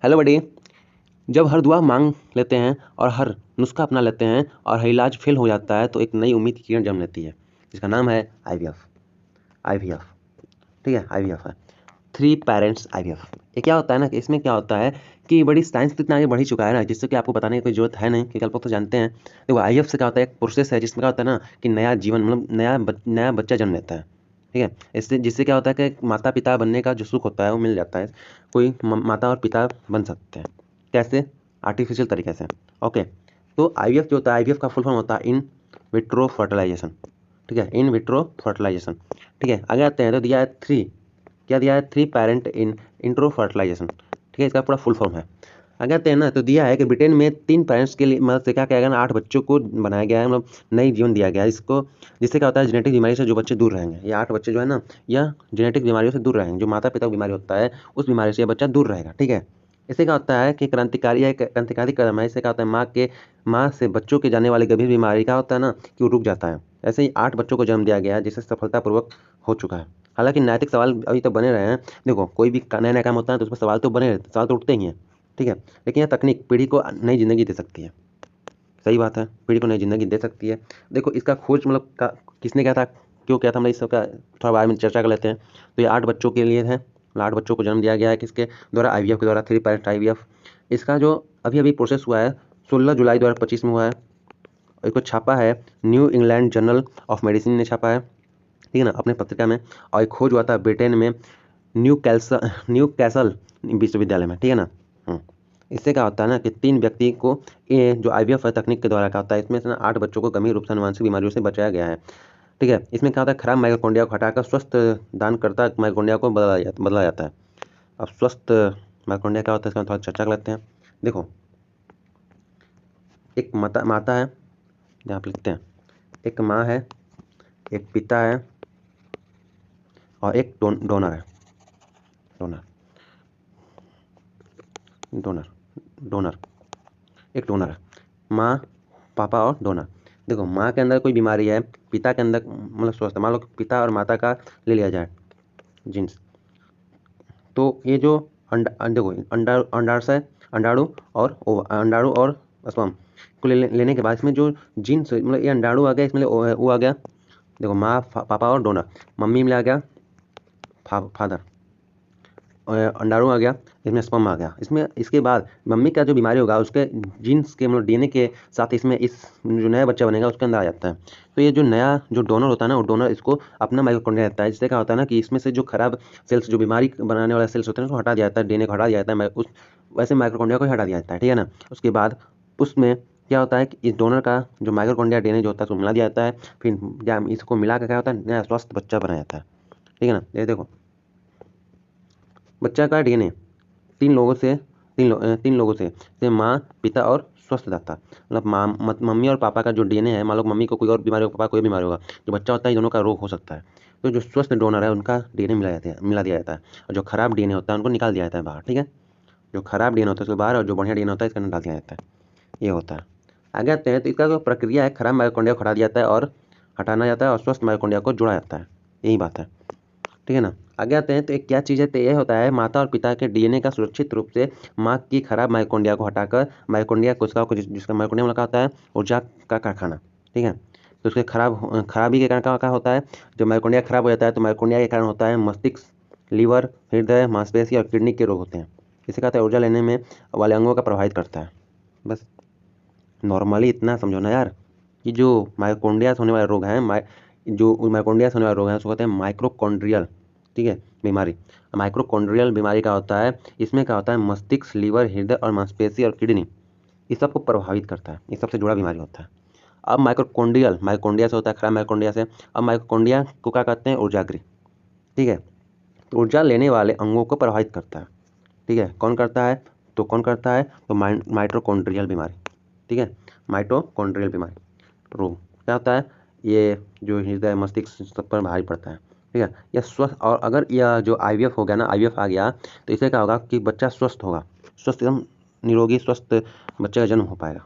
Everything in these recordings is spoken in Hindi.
हेलो बडी। जब हर दुआ मांग लेते हैं और हर नुस्खा अपना लेते हैं और हर इलाज फेल हो जाता है तो एक नई उम्मीद की किरण जन्म लेती है, जिसका नाम है आईवीएफ। आईवीएफ, ठीक है, आईवीएफ है, थ्री पेरेंट्स आईवीएफ। ये क्या होता है ना कि इसमें क्या होता है कि बड़ी साइंस तो इतना आगे बढ़ ही चुका है ना, जिससे कि आपको बताने की कोई जरूरत है नहीं, कि आप लोग तो जानते हैं। देखो आईवीएफ से क्या होता है, एक प्रोसेस है जिसमें क्या होता है ना कि नया जीवन मतलब नया बच्चा जन्म लेता है, ठीक है। इससे जिससे क्या होता है कि माता पिता बनने का जो सुख होता है वो मिल जाता है। कोई माता और पिता बन सकते हैं, कैसे? आर्टिफिशियल तरीके से। ओके, तो आईवीएफ जो होता है, आईवीएफ का फुल फॉर्म होता है इन विट्रो फर्टिलाइजेशन, ठीक है, इन विट्रो फर्टिलाइजेशन। ठीक है, आगे आते हैं तो दिया है थ्री, क्या दिया है? Three parent in intro fertilisation, ठीक है, इसका पूरा फुल फॉर्म है। आगे आते हैं ना तो दिया है कि ब्रिटेन में 3 पेरेंट्स के लिए मदद से क्या किया गया ना, 8 बच्चों को बनाया गया है, मतलब नई जीवन दिया गया है इसको, जिससे क्या होता है जेनेटिक बीमारी से जो बच्चे दूर रहेंगे। ये 8 बच्चे जो है ना, यह जेनेटिक बीमारियों से दूर रहेंगे। जो माता पिता को बीमारी होता है उस बीमारी से यह बच्चा दूर रहेगा, ठीक है। इससे क्या होता है कि क्रांतिकारी कदम है। इससे क्या होता है, माँ से बच्चों के जाने वाली गंभीर बीमारी का होता है ना कि वो रुक जाता है। ऐसे ही 8 बच्चों को जन्म दिया गया है, जिसे सफलतापूर्वक हो चुका है। हालांकि नैतिक सवाल अभी तो बने रहे हैं। देखो कोई भी नया नया काम होता है तो उसमें सवाल तो बने रहते, सवाल तो उठते ही हैं, ठीक है। लेकिन यह तकनीक पीढ़ी को नई जिंदगी दे सकती है। सही बात है, पीढ़ी को नई जिंदगी दे सकती है। देखो इसका खोज मतलब किसने किया था, क्यों किया था, मतलब इस सबका थोड़ा बारे में चर्चा कर लेते हैं। तो ये 8 बच्चों के लिए है, 8 बच्चों को जन्म दिया गया है किसके द्वारा? आईवीएफ के द्वारा, थ्री पेरेंट आईवीएफ। इसका जो अभी अभी प्रोसेस हुआ है 16 जुलाई 2025 में हुआ है। इसको छापा है new England journal of medicine ने छापा है, ठीक है ना, अपने पत्रिका में। और एक खोज हुआ था ब्रिटेन में न्यू कैसल विश्वविद्यालय में, ठीक है ना। इससे क्या होता है ना कि 3 व्यक्ति को ये जो आईवीएफ तकनीक के द्वारा क्या होता है, इसमें से ना 8 बच्चों को गंभीर रूप से आनुवंशिक बीमारियों से बचाया गया है, ठीक है। इसमें क्या होता है, खराब माइटोकॉन्ड्रिया को हटाकर स्वस्थ दानकर्ता माइटोकॉन्ड्रिया को बदला जाता है। अब स्वस्थ माइटोकॉन्ड्रिया क्या होता है, इसका थोड़ा चर्चा कर लेते हैं। देखो एक माता है, जहाँ पे लिखते हैं, एक माँ है, एक पिता है और एक डोनर है। डोनर एक डोनर है, माँ, पापा और डोनर। देखो माँ के अंदर कोई बीमारी है, पिता के अंदर मतलब स्वस्थ है। मान लो पिता और माता का ले लिया जाए जीन्स, तो ये जो देखो अंडाणु और स्पर्म को लेने के बाद इसमें जो जीन्स मतलब ये अंडाणु आ गया, इसमें वो आ गया। देखो माँ, पापा और डोनर, मम्मी में आ गया फादर, अंडाणु आ गया, इसमें स्पर्म आ गया। इसमें इसके बाद मम्मी का जो बीमारी होगा उसके जीन्स के मतलब डीएनए के साथ इसमें इस जो नया बच्चा बनेगा उसके अंदर आ जाता है। तो ये जो नया जो डोनर होता है ना, वो डोनर इसको अपना माइटोकॉन्ड्रिया रहता है, जिससे क्या होता है ना कि इसमें से जो खराब सेल्स, जो बीमारी बनाने वाले सेल्स होते हैं उसको हटा दिया जाता है, डीएनए को हटा दिया जाता है, उस वैसे माइटोकॉन्ड्रिया को हटा दिया जाता है, ठीक है ना। उसके बाद उसमें क्या होता है कि इस डोनर का जो माइटोकॉन्ड्रिया डीएनए जो होता है उसको मिला दिया जाता है, फिर इसको मिला कर क्या होता है, नया स्वस्थ बच्चा बनाया जाता है, ठीक है ना। ये देखो बच्चा का डीएनए तीन लोगों से माँ, पिता और स्वस्थ दाता, मतलब मम्मी और पापा का जो डीएनए है, मान लो मम्मी को कोई और बीमारी होगा, पापा कोई बीमारी होगा, जो बच्चा होता है दोनों का रोग हो सकता है। तो जो स्वस्थ डोनर है उनका डीएनए मिला दिया जाता है, और जो खराब डीएनए होता है उनको निकाल दिया जाता है बाहर, ठीक है। जो खराब डीएनए होता है उसको बाहर, और जो बढ़िया डीएनए होता है इसके अंदर डाल दिया जाता है। ये होता है। आगे आते हैं तो इसका जो प्रक्रिया है, खराब माइटोकॉन्ड्रिया को हटा दिया जाता है और हटाना जाता है और स्वस्थ माइटोकॉन्ड्रिया को जोड़ा जाता है, यही बात है, ठीक है ना। आगे आते हैं तो एक क्या चीज़ है, तो ये होता है माता और पिता के डीएनए का सुरक्षित रूप से माँ की खराब माइटोकॉन्ड्रिया को हटाकर माइटोकॉन्ड्रिया कोशिकाओं को, जिसका माइटोकॉन्ड्रिया मतलब होता है ऊर्जा का कारखाना, ठीक है। तो उसके खराबी के कारण क्या होता है, जब माइटोकॉन्ड्रिया खराब हो जाता है तो माइटोकॉन्ड्रिया के कारण होता है मस्तिष्क, लीवर, हृदय, मांसपेशी और किडनी के रोग होते हैं। इसे कहता है ऊर्जा लेने में वाले अंगों का प्रभावित करता है। बस नॉर्मली इतना समझो ना यार, कि जो माइटोकॉन्ड्रिया से होने वाले रोग हैं, जो माइटोकॉन्ड्रिया से होने वाले रोग हैं उसको कहते हैं माइक्रोकॉन्ड्रियल, ठीक है, बीमारी। माइक्रोकॉन्ड्रियल बीमारी का होता है, इसमें क्या होता है मस्तिष्क, लीवर, हृदय और मांसपेशी और किडनी, इस सबको प्रभावित करता है, इस सबसे जुड़ा बीमारी होता है। अब माइटोकॉन्ड्रिया से होता है, खराब माइटोकॉन्ड्रिया से। अब माइटोकॉन्ड्रिया को क्या कहते हैं, ऊर्जागृह, ठीक है। तो ऊर्जा लेने वाले अंगों को प्रभावित करता है, ठीक है। कौन करता है, तो माइटोकॉन्ड्रियल बीमारी, ठीक है, माइटोकॉन्ड्रियल बीमारी रोग क्या होता है, ये जो हृदय, मस्तिष्क सब पर भारी पड़ता है, ठीक है। यह स्वस्थ, और अगर यह जो आईवीएफ हो गया ना, आईवीएफ आ गया तो इससे क्या होगा कि बच्चा स्वस्थ होगा, स्वस्थ एकदम निरोगी स्वस्थ बच्चे का जन्म हो पाएगा।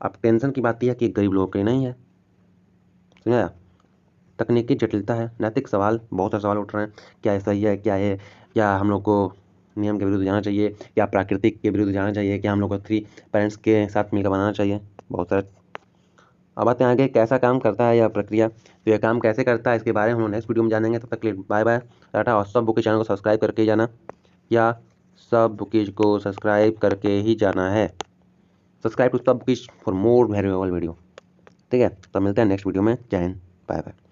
अब टेंशन की बात यह है कि गरीब लोगों के लिए नहीं है, समझाया। तकनीकी जटिलता है, नैतिक सवाल, बहुत सारे सवाल उठ रहे हैं, क्या ये सही है, क्या हम लोग को नियम के विरुद्ध जाना चाहिए, या प्राकृतिक के विरुद्ध जाना चाहिए, क्या हम लोग को 3 पेरेंट्स के साथ मिलकर बनाना चाहिए, बहुत सारे। अब आते हैं आगे कैसा काम करता है यह प्रक्रिया। तो यह काम कैसे करता है इसके बारे में हम लोग नेक्स्ट वीडियो में जानेंगे। तब तक के लिए बाय बाय, टाटा। और सब बुकी चैनल को सब्सक्राइब करके ही जाना, या सब बुकीज को सब्सक्राइब करके ही जाना है। सब्सक्राइब टू सब bookies for more valuable video. ठीक है, तब मिलते हैं नेक्स्ट वीडियो में। जय हिंद, बाय बाय।